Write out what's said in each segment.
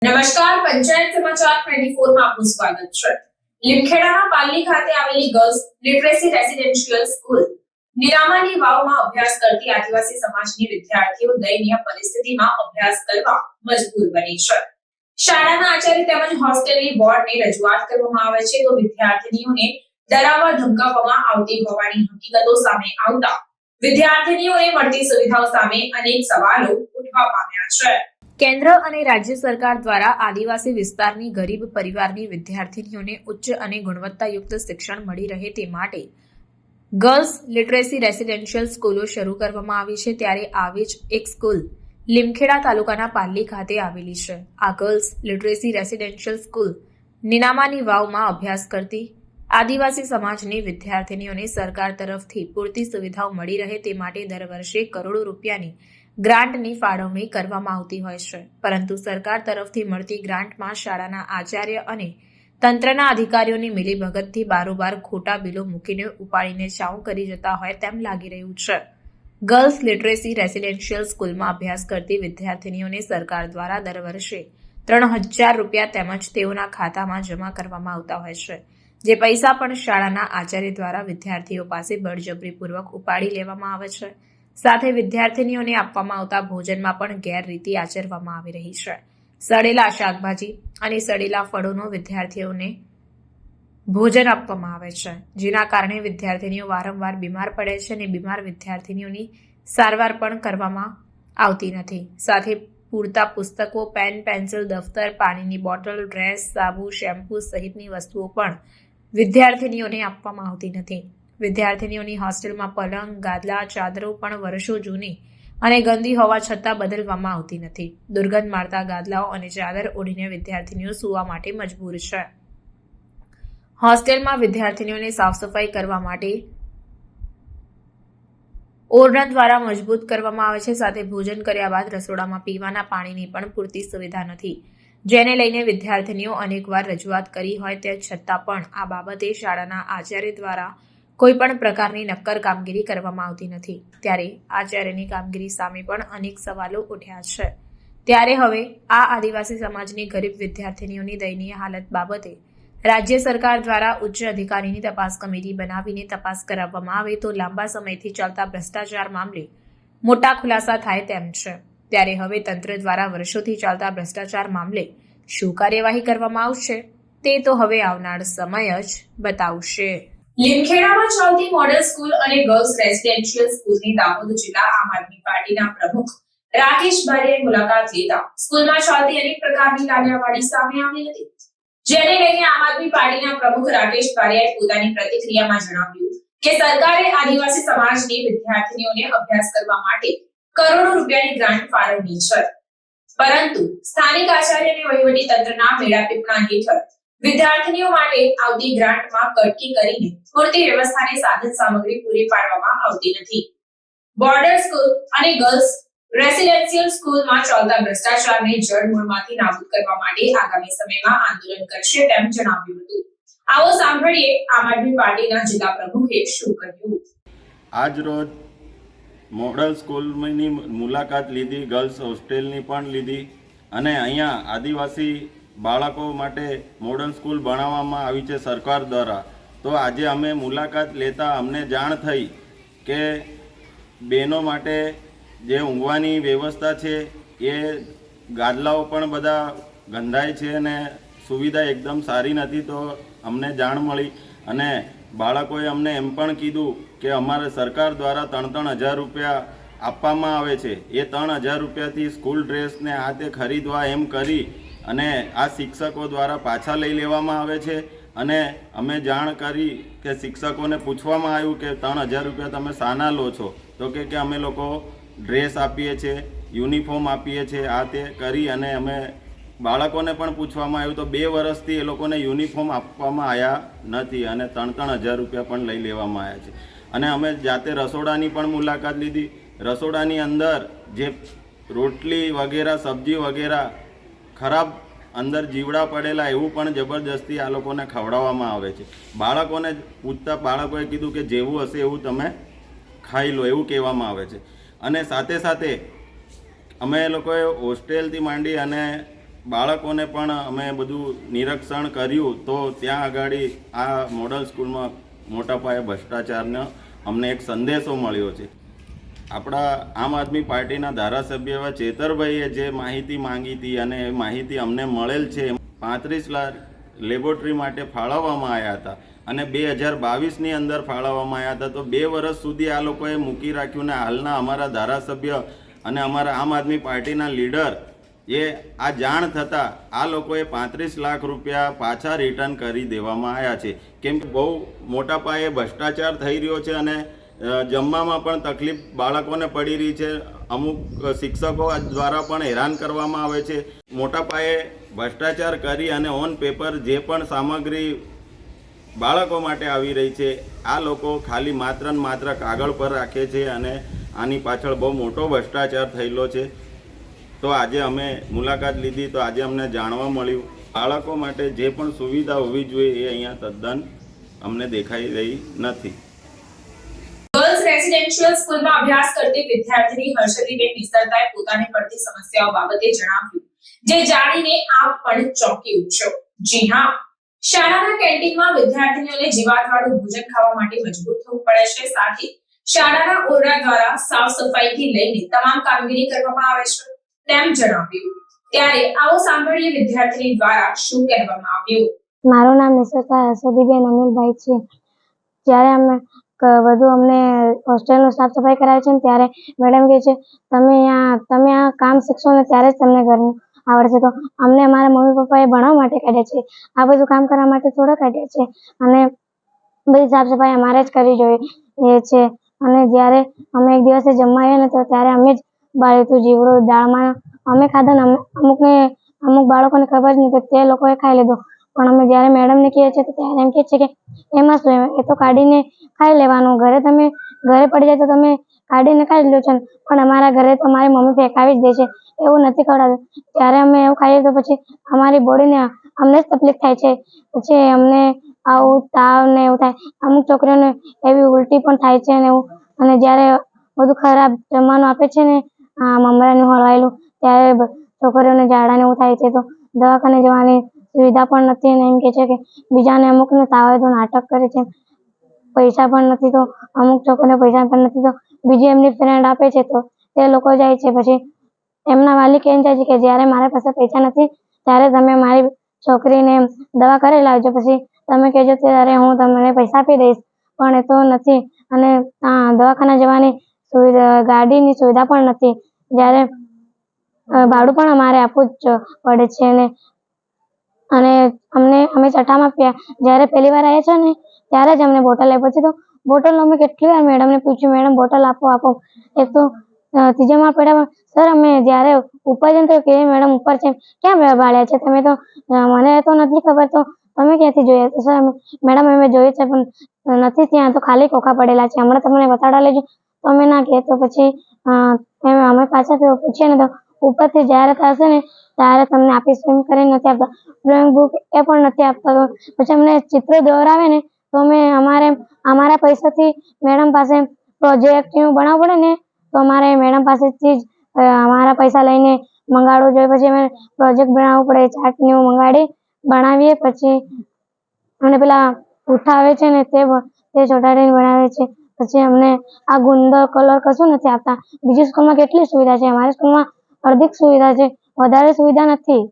નમસ્કાર, પંચાયત સમાચાર 24 માં આપનું સ્વાગત છે. લીમખેડાના પાલડી ખાતે આવેલી ગર્લ્સ લિટરેસી રેસિડેન્શિયલ સ્કૂલ નિરામાની વાવમાં અભ્યાસ કરતી આદિવાસી સમાજની વિદ્યાર્થીઓ દયનીય પરિસ્થિતિમાં અભ્યાસ કરવા મજબૂર બની છે. શાળાના આચાર્ય તેમજ હોસ્ટેલની બોર્ડને રજૂઆત કરવામાં આવે છે તો વિદ્યાર્થીનીઓને ડરાવવા ધમકાવવામાં આવતી હોવાની હકીકતો સામે આવતા વિદ્યાર્થીનીઓને મળતી સુવિધાઓ સામે અનેક સવાલો ઉઠવા પામ્યા છે. કેન્દ્ર અને રાજ્ય સરકાર દ્વારા આદિવાસી વિસ્તારની ગરીબ પરિવારની વિદ્યાર્થીનીઓને ઉચ્ચ અને ગુણવત્તાયુક્ત શિક્ષણ મળી રહે તે માટે ગર્લ્સ લિટરેસી રેસિડેન્શિયલ સ્કૂલો શરૂ કરવામાં આવી છે. ત્યારે આવી જ એક સ્કૂલ લીમખેડા તાલુકાના પાલડી ખાતે આવેલી છે. આ ગર્લ્સ લિટરેસી રેસિડેન્શિયલ સ્કૂલ નિનામાની વાવમાં અભ્યાસ કરતી આદિવાસી સમાજની વિદ્યાર્થીનીઓને સરકાર તરફથી પૂરતી સુવિધાઓ મળી રહે તે માટે દર વર્ષે કરોડો રૂપિયાની ગ્રાન્ટની ફાળવણી કરવામાં આવતી હોય છે. પરંતુ સરકાર તરફથી મળતી ગ્રાન્ટમાં શાળાના આચાર્ય અને તંત્રના અધિકારીઓની મિલીભગતથી બારોબાર ખોટા બિલો મૂકીને ઉપાડીને ચાઉ કરી જતા હોય તેમ લાગી રહ્યું છે. ગર્લ્સ લિટરેસી રેસિડેન્શિયલ સ્કૂલમાં અભ્યાસ કરતી વિદ્યાર્થીનીઓને સરકાર દ્વારા દર વર્ષે 3000 રૂપિયા તેમજ તેઓના ખાતામાં જમા કરવામાં આવતા હોય છે. જે પૈસા પણ શાળાના આચાર્ય દ્વારા વિદ્યાર્થીઓ પાસે બળજબરીપૂર્વક ઉપાડી લેવામાં આવે છે. સાથે વિદ્યાર્થીનીઓને આપવામાં આવતા ભોજનમાં પણ ગેરરીતિ આચરવામાં આવી રહી છે. સડેલા શાકભાજી અને સડેલા ફળોનો વિદ્યાર્થીઓને ભોજન આપવામાં આવે છે, જેના કારણે વિદ્યાર્થીનીઓ વારંવાર બીમાર પડે છે અને બીમાર વિદ્યાર્થીનીઓની સારવાર પણ કરવામાં આવતી નથી. સાથે પૂરતા પુસ્તકો, પેન, પેન્સિલ, દફતર, પાણીની બોટલ, ડ્રેસ, સાબુ, શેમ્પૂ સહિતની વસ્તુઓ પણ વિદ્યાર્થીનીઓને આપવામાં આવતી નથી. વિદ્યાર્થીનીઓની હોસ્ટેલમાં પલંગ, ગાદલા, ચાદરો પણ વર્ષો જૂની અને ગંદી હોવા છતાં બદલવામાં આવતી નથી. દુર્ગંધ મારતા ગાદલાઓ અને ચાદર ઓઢીને વિદ્યાર્થીનીઓ સૂવા માટે મજબૂર છે. હોસ્ટેલમાં વિદ્યાર્થીનીઓને સાફ સફાઈ કરવા માટે ઓરડા દ્વારા મજબૂત કરવામાં આવે છે. સાથે ભોજન કર્યા બાદ રસોડામાં પીવાના પાણીની પણ પૂરતી સુવિધા નથી, જેને લઈને વિદ્યાર્થીનીઓ અનેકવાર રજૂઆત કરી હોય તે છતાં પણ આ બાબતે શાળાના આચાર્ય દ્વારા કોઈ પણ પ્રકારની નક્કર કામગીરી કરવામાં આવતી નથી. ત્યારે આચાર્યની કામગીરી સામે પણ અનેક સવાલો ઉઠ્યા છે. ત્યારે હવે આ આદિવાસી સમાજની ગરીબ વિદ્યાર્થીનીઓની દયનીય હાલત બાબતે રાજ્ય સરકાર દ્વારા ઉચ્ચ અધિકારીની તપાસ કમિટી બનાવીને તપાસ કરાવવામાં આવે તો લાંબા સમયથી ચાલતા ભ્રષ્ટાચાર મામલે મોટા ખુલાસા થાય તેમ છે. ત્યારે હવે તંત્ર દ્વારા વર્ષોથી ચાલતા ભ્રષ્ટાચાર મામલે શું કાર્યવાહી કરવામાં આવશે તે તો હવે આવનાર સમય જ બતાવશે. લીમખેડામાં ચાલતી મોડેલ સ્કૂલ અને ગર્લ્સ રેસિડેન્શિયલ સ્કૂલની દાહોદ જિલ્લા આમ આદમી પાર્ટીના પ્રમુખ રાકેશ બારિયાએ મુલાકાત લેતા સ્કૂલમાં ચાલતી અનેક પ્રકારની લાલિયાવાડી સામે આવી હતી. જેને લઈને આમ આદમી પાર્ટીના પ્રમુખ રાકેશ બારિયાએ પોતાની પ્રતિક્રિયામાં જણાવ્યું કે સરકારે આદિવાસી સમાજની વિદ્યાર્થીનીઓને અભ્યાસ કરવા માટે કરોડો રૂપિયાની ગ્રાન્ટ ફાળવણી છે, પરંતુ સ્થાનિક આચાર્ય અને વહીવટી તંત્રના મેળાપીપણા હેઠળ વિદ્યાર્થીનીઓ માટે આવતી ગ્રાન્ટમાં કટકી કરીને પૂરતી વ્યવસ્થાની સાધન સામગ્રી પૂરી પાડવામાં આવતી નથી. બોર્ડર સ્કૂલ અને ગર્લ્સ રેસિડેન્શિયલ સ્કૂલમાં ચાલતા ભ્રષ્ટાચારને જડમૂળમાંથી નાબૂદ કરવા માટે આગામી સમયમાં આંદોલન કરશે તેમ જણાવ્યું હતું. આવો સાંભળીએ આમ આદમી પાર્ટીના જિલ્લા પ્રમુખે શું કહ્યું. આજ રોજ મોડલ સ્કૂલની મુલાકાત લીધી, ગર્લ્સ હોસ્ટેલની પણ લીધી અને અહીંયા આદિવાસી બાળકો માટે મોડર્ન સ્કૂલ બનાવવામાં આવી છે સરકાર દ્વારા. તો આજે અમે મુલાકાત લેતા અમને જાણ થઈ કે બહેનો માટે જે ઊંઘવાની વ્યવસ્થા છે એ ગાદલાઓ પણ બધા ગંધાય છે અને સુવિધા એકદમ સારી નથી. તો અમને જાણ મળી અને બાળકોએ અમને એમ પણ કીધું કે અમારે સરકાર દ્વારા 3,000 રૂપિયા આપવામાં આવે છે. એ 3,000 રૂપિયાથી સ્કૂલ ડ્રેસને આ તે ખરીદવા એમ કરી અને આ શિક્ષકો દ્વારા પાછા લઈ લેવામાં આવે છે. અને અમે જાણ કરી કે શિક્ષકોને પૂછવામાં આવ્યું કે 3,000 રૂપિયા તમે શાના લો છો, તો કે અમે લોકો ડ્રેસ આપીએ છીએ, યુનિફોર્મ આપીએ છીએ. આ તે કરી અને અમે બાળકોને પણ પૂછવામાં આવ્યું તો 2 વર્ષથી એ લોકોને યુનિફોર્મ આપવામાં આવ્યા નથી અને 3,000 રૂપિયા પણ લઈ લેવામાં આવ્યા છે. અને અમે જાતે રસોડાની પણ મુલાકાત લીધી. રસોડાની અંદર જે રોટલી વગેરે, સબ્જી વગેરે ખરાબ અંદર જીવડા પડેલા એવું પણ જબરજસ્તી આ લોકોને ખવડાવવામાં આવે છે. બાળકોને પૂછતા બાળકોએ કીધું કે જેવું હશે એવું તમે ખાઈ લો એવું કહેવામાં આવે છે. અને સાથે સાથે અમે લોકોએ હોસ્ટેલથી માંડી અને બાળકોને પણ અમે બધું નિરીક્ષણ કર્યું તો ત્યાં આગળ આ મોડલ સ્કૂલમાં મોટા પાયે ભ્રષ્ટાચારનો અમને એક સંદેશો મળ્યો છે. આપણા આમ આદમી પાર્ટીના ધારાસભ્ય એવા ચેતરભાઈએ જે માહિતી માંગી હતી અને એ માહિતી અમને મળેલ છે. 35 લાખ લેબોરેટરી માટે ફાળવવામાં આવ્યા હતા અને 2022ની અંદર ફાળવવામાં આવ્યા હતા. તો 2 વર્ષ સુધી આ લોકોએ મૂકી રાખ્યું ને હાલના અમારા ધારાસભ્ય અને અમારા આમ આદમી પાર્ટીના લીડર એ આ જાણ થતાં આ લોકોએ 35 લાખ રૂપિયા પાછા રિટર્ન કરી દેવામાં આવ્યા છે. કેમ કે બહુ મોટા પાયે ભ્રષ્ટાચાર થઈ રહ્યો છે અને જમવામાં પણ તકલીફ બાળકોને પડી રહી છે. અમુક શિક્ષકો દ્વારા પણ હેરાન કરવામાં આવે છે. મોટા પાયે ભ્રષ્ટાચાર કરી અને ઓન પેપર જે પણ સામગ્રી બાળકો માટે આવી રહી છે આ લોકો ખાલી માત્ર ને માત્ર કાગળ પર રાખે છે અને આની પાછળ બહુ મોટો ભ્રષ્ટાચાર થયેલો છે. તો આજે અમે મુલાકાત લીધી તો આજે અમને જાણવા મળ્યું બાળકો માટે જે પણ સુવિધા હોવી જોઈએ એ અહીંયા તદ્દન અમને દેખાઈ રહી નથી. ગર્લ્સ રેસિડેન્શિયલ સ્કૂલમાં અભ્યાસ કરતી વિદ્યાર્થીની હર્ષદીબેન નિસરતાએ પોતાને પડતી સમસ્યાઓ બાબતે જણાવ્યું, જે જાણીને આપ પણ ચોંકી ઉઠશો. જી હા, શાળાના કેન્ટીનમાં વિદ્યાર્થીનીઓને જીવાતવાળું ભોજન ખાવા માટે મજબૂર થવું પડે છે. સાથે શાળાના ઓરડા દ્વારા સાફ સફાઈથી લઈને તમામ કામગીરી કરવામાં આવે છે તેમ જણાવ્યું. ત્યારે આવો સાંભળીએ વિદ્યાર્થીની દ્વારા શું કહેવામાં આવ્યું. મારું નામ નિસરતા હર્ષદીબેન અનિલભાઈ છે. જ્યારે અમે અમને હોસ્ટેલનું સાફ સફાઈ કરાવે છે ને ત્યારે મેડમ કહે છે તમે આ કામ શીખશો ને ત્યારે જ તમને ઘરનું આવડશે. તો અમને અમારા મમ્મી પપ્પાએ ભણવા માટે કાઢ્યા છે, આ બધું કામ કરવા માટે થોડા કાઢ્યા છે અને બધી સાફ સફાઈ અમારે જ કરવી જોઈએ છે. અને જ્યારે અમે એક દિવસે જમવા આવ્યા ને તો ત્યારે અમે જ બાળ્યું હતું જીવડું દાળમાં. અમે ખાધા ને અમુક બાળકોને ખબર જ નહીં તો તે લોકોએ ખાઈ લીધું. પણ અમે જ્યારે મેડમને કહીએ છીએ તો ત્યારે એમ કહે છે કે એમાં શું, એ તો કાઢીને ખાઈ લેવાનું, ઘરે પડી જાય તો તમે કાઢીને ખાઈ લો છો. પણ અમારા ઘરે તો અમારી મમ્મી ફેંકાવી જ દે છે, એવું નથી ખવડાવતું. ત્યારે અમે એવું ખાઈએ તો પછી અમારી બોડીને અમને જ તકલીફ થાય છે. પછી અમને આવું તાવ ને એવું થાય. અમુક છોકરીઓને એવી ઉલટી પણ થાય છે ને એવું. અને જ્યારે બધું ખરાબ જમવાનું આપે છે ને મમરાનું હલવાયેલું ત્યારે છોકરીઓને ઝાડા ને એવું થાય છે તો દવાખાને જવાની સુવિધા પણ નથી. અને એમ કહે છે કે બીજાને અમુકને તાવ આવે તો નાટક કરે છે, પૈસા પણ નથી તો અમુક છોકરીને પૈસા પણ નથી તો બીજી એમની ફ્રેન્ડ આપે છે તો તે લોકો જાય છે. પછી એમના વાલી કહી જાય છે કે જ્યારે મારા પાસે પૈસા નથી ત્યારે તમે મારી છોકરીને દવા કરાવી લાવજો, પછી તમે કહેજો ત્યારે હું તમને પૈસા આપી દઈશ. પણ એ તો નથી. અને દવાખાના જવાની સુવિધા, ગાડીની સુવિધા પણ નથી. જ્યારે ભાડું પણ અમારે આપવું જ પડે છે. અને અમે છઠ્ઠામાં જ્યારે પહેલી વાર આવ્યા છે ને ત્યારે જ અમને બોટલ આપી. પછી તો બોટલ અમે કેટલી વાર મેડમને પૂછ્યું, મેડમ બોટલ આપો. એક તો ત્રીજા માળ પડ્યા સર અમે જ્યારે ઉપર જઈને તો કે મેડમ ઉપર છે, ક્યાં બાળ્યા છે તમે? તો મને તો નથી ખબર, તો તમે ક્યાંથી જોયા? તો સર મેડમ અમે જોયું છે પણ નથી, ત્યાં તો ખાલી ખોખા પડેલા છે, હમણાં તમને બતાવવા લેજો. તો અમે ના કહીએ. તો પછી અમે પાછા પૂછીએ ને તો ઉપરથી જ્યારે થશે ને ત્યારે તમને આપીશ એમ કરીને નથી આપતા. ડ્રોઈંગ બુક એ પણ નથી આપતા. તો પછી અમને ચિત્ર દોરાવે ને તો અમે અમારા પૈસાથી મેડમ પાસે પ્રોજેક્ટ એવું બનાવવું પડે ને તો અમારે મેડમ પાસેથી જ અમારા પૈસા લઈને મંગાડવું જોઈએ. પછી અમે પ્રોજેક્ટ બનાવવું પડે, ચાર્ટ ને એવું બનાવીએ. પછી અમને પેલા ઉઠાવે છે ને તે ચોટાડીને બનાવે છે. પછી અમને આ ગુંદર કલર કશું નથી આપતા. બીજી સ્કૂલમાં કેટલી સુવિધા છે, અમારી સ્કૂલમાં અડધી સુવિધા છે, વધારે સુવિધા નથી.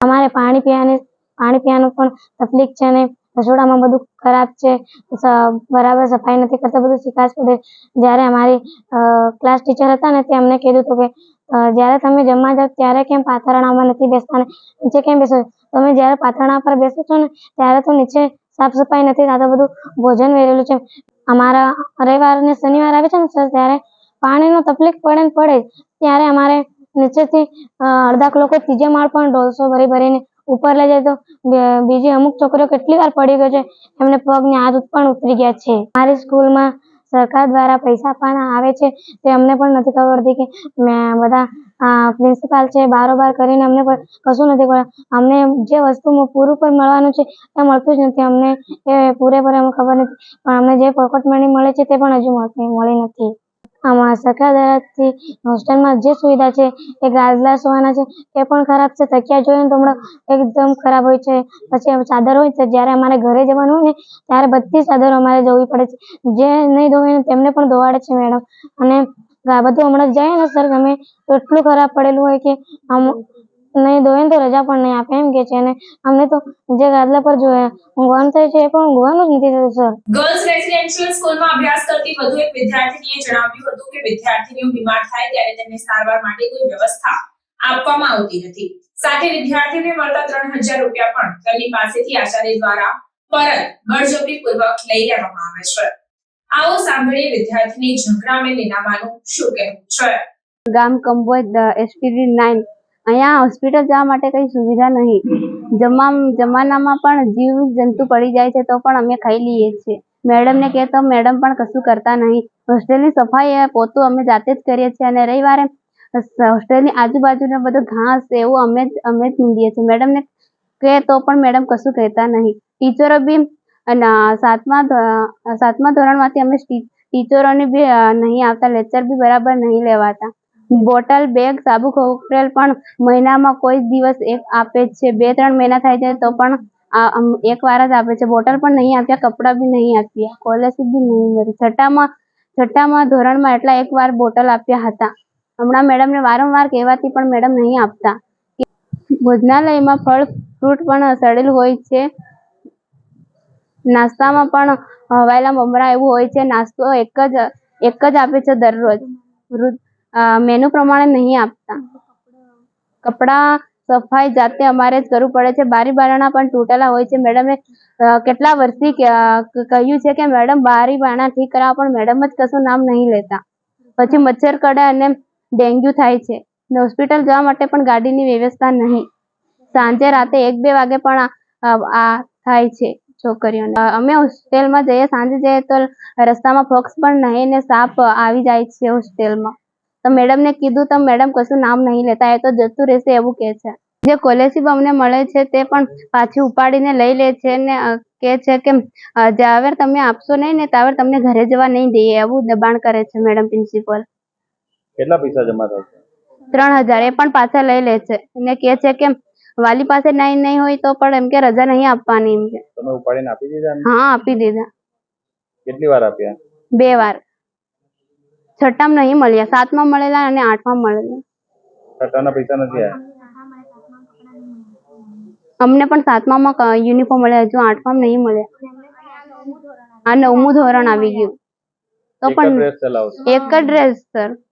અમારે પાણી પીવાનું પણ તકલીફ છે ને રસોડામાં બધું ખરાબ છે, બરાબર સફાઈ નથી કરતા, બધું શીખાશ પડે. જ્યારે અમારી ક્લાસ ટીચર હતા ને તે અમને કીધું હતું કે જ્યારે તમે જમવા જાઓ ત્યારે કેમ પાથરણામાં નથી બેસતા ને નીચે કેમ બેસો? તમે જ્યારે પાથરણા પર બેસો છો ને ત્યારે તો નીચે સાફ સફાઈ નથી થતા, બધું ભોજન વેરેલું છે. અમારા રવિવાર ને શનિવાર આવે છે ને સર ત્યારે પાણીનો તકલીફ પડે જ. ત્યારે અમારે નીચેથી અડધા લોકો ત્રીજે માળ પણ ડોલસો ભરીને ઉપર લઈ જાય તો બીજી અમુક છોકરીઓ કેટલી વાર પડી ગયો છે, એમને પગની આદત પણ ઉતરી ગયા છે. મારી સ્કૂલમાં સરકાર દ્વારા પૈસા આપવાના આવે છે તે અમને પણ નથી ખબર પડતી કે બધા પ્રિન્સિપાલ છે બારોબાર કરીને અમને પણ કશું નથી ખબર. અમને જે વસ્તુમાં પૂરું પણ મળવાનું છે એ મળતું જ નથી. અમને એ પૂરેપૂરી ખબર નથી, પણ અમને જે પોકેટ મની મળે છે તે પણ હજુ મળી નથી. આમાં સરકાર તરફથી હોસ્ટેલમાં જે સુવિધા છે એ ગાદલા સુવાના છે એ પણ ખરાબ છે. તકિયા જોઈએ તો હમણાં એકદમ ખરાબ હોય છે. પછી ચાદર હોય છે, જ્યારે અમારે ઘરે જવાનું હોય ને ત્યારે બધી ચાદરો અમારે ધોવી પડે છે. જે નહીં ધોવે ને તેમને પણ ધોવાડે છે મેડમ. અને આ બધું હમણાં જાય ને સર અમે તો એટલું ખરાબ પડેલું હોય કે આમ નહીં ધોવે ને તો રજા પણ નહીં આપે એમ કે છે. અને અમને તો જે ગાદલા પર જોઈએ ઊંઘવાનું થાય છે એ પણ ઊંઘવાનું જ નથી થતું સર. ગર્લ્સ રેસિડેન્શિયલ સ્કૂલમાં અભ્યાસ કરતી વધુ એક વિદ્યાર્થીનીએ જણાવ્યું હતું કે વિદ્યાર્થીનીઓ બીમાર થાય ત્યારે તેમને સારવાર માટે કોઈ વ્યવસ્થા આપવામાં આવતી નથી. સાથે વિદ્યાર્થીઓને મળતા 3000 રૂપિયા પણ તેમની પાસેથી આચાર્ય દ્વારા પરત બળજબરીપૂર્વક લઈ લેવામાં આવે છે. આવો સાંભળીએ વિદ્યાર્થીની ઝંખરાબેન લીનામાનું શું કહેવું છે. ગામ કંબોજ એસપીડી 9 અહીંયા હોસ્પિટલ જવા માટે કઈ સુવિધા નહીં. જમાનામાં પણ જીવ જંતુ પડી જાય છે તો પણ અમે ખાઈ લઈએ છીએ. મેડમને કહે તો મેડમ પણ કશું કરતા નહીં. હોસ્ટેલની સફાઈ પોતું અમે જાતે જ કરીએ છીએ અને રવિવારે હોસ્ટેલની આજુબાજુને બધું ઘાસ એવું અમે જ નીંદીએ છીએ. મેડમને કહે તો પણ મેડમ કશું કહેતા નહીં. ટીચરો બી અને સાતમા ધોરણમાંથી અમે ટીચરોને બી નહીં આવતા, લેક્ચર બી બરાબર નહીં લેવાતા. બોટલ, બેગ, સાબુ, કોકટેલ પણ મહિનામાં કોઈ દિવસ એક આપે છે. 2-3 મહિના થાય છે તો પણ એક વાર જ આપે છે. બોટલ પણ નહીં આપ્યા, કપડાં બી નહીં આપ્યા, સ્કોલરશીપ બી નહીં મળી. છઠ્ઠામાં ધોરણમાં એટલા એક વાર બોટલ આપ્યા હતા. હમણાં મેડમને વારંવાર કહેવાથી પણ મેડમ નહીં આપતા. ભોજનાલયમાં ફળ ફ્રૂટ પણ સડેલું હોય છે. નાસ્તામાં પણ હવાયેલા મમરા એવું હોય છે. નાસ્તો એક જ આપે છે દરરોજ. મેનુ પ્રમાણે નહીં આપતા. કપડાં સફાઈ જાતે અમારે જ કરવું પડે છે. બારી બારણા પણ તૂટેલા હોય છે. મેડમે કેટલા વર્ષથી કહ્યું છે કે મેડમ બારી બારણા ઠીક કરાવો, પણ મેડમ જ કશું નામ નહીં લેતા. પછી મચ્છર કડે અને ડેન્ગ્યુ થાય છે. હોસ્પિટલ જવા માટે પણ ગાડીની વ્યવસ્થા નહીં. સાંજે રાતે 1-2 વાગે પણ આ થાય છે છોકરીઓને. અમે હોસ્ટેલમાં જઈએ, સાંજે જઈએ તો રસ્તામાં ફોક્સ પણ નહીં ને સાપ આવી જાય છે હોસ્ટેલમાં. તો મેડમને કીધું તો મેડમ કશું નામ નહીં લેતા, એ તો જતું રહેશે એવું કહે છે. જે સ્કોલરશીપ અમને મળે છે તે પણ પાછી ઉપાડીને લઈ લે છે ને કહે છે કે જ્યાવર તમે આપશો નહીં ને ત્યાવર તમને ઘરે જવા નહીં દઈએ, એવું દબાણ કરે છે મેડમ પ્રિન્સિપલ. કેટલા પૈસા જમા થાય છે? 3000 એ પણ પાછા લઈ લે છે અને કહે છે કે વાલી પાસે નહીં હોય તો પણ એમ કે રજા નહીં આપવાની એમ કે. તમે ઉપાડીને આપી દીધા? હા, આપી દીધા. કેટલી વાર આપ્યા? 2 વાર. છઠ્ઠામાં નહીં મળ્યા, 7માં મળેલા અને 8માં મળેલા. છઠ્ઠાના પૈસા નથી આવ્યા? અમને પણ 7માં યુનિફોર્મ મળ્યા, હજુ 8માં નહીં મળ્યા. આ 9મું ધોરણ આવી ગયું તો પણ ડ્રેસ ચલાવશો? એક જ ડ્રેસ સર.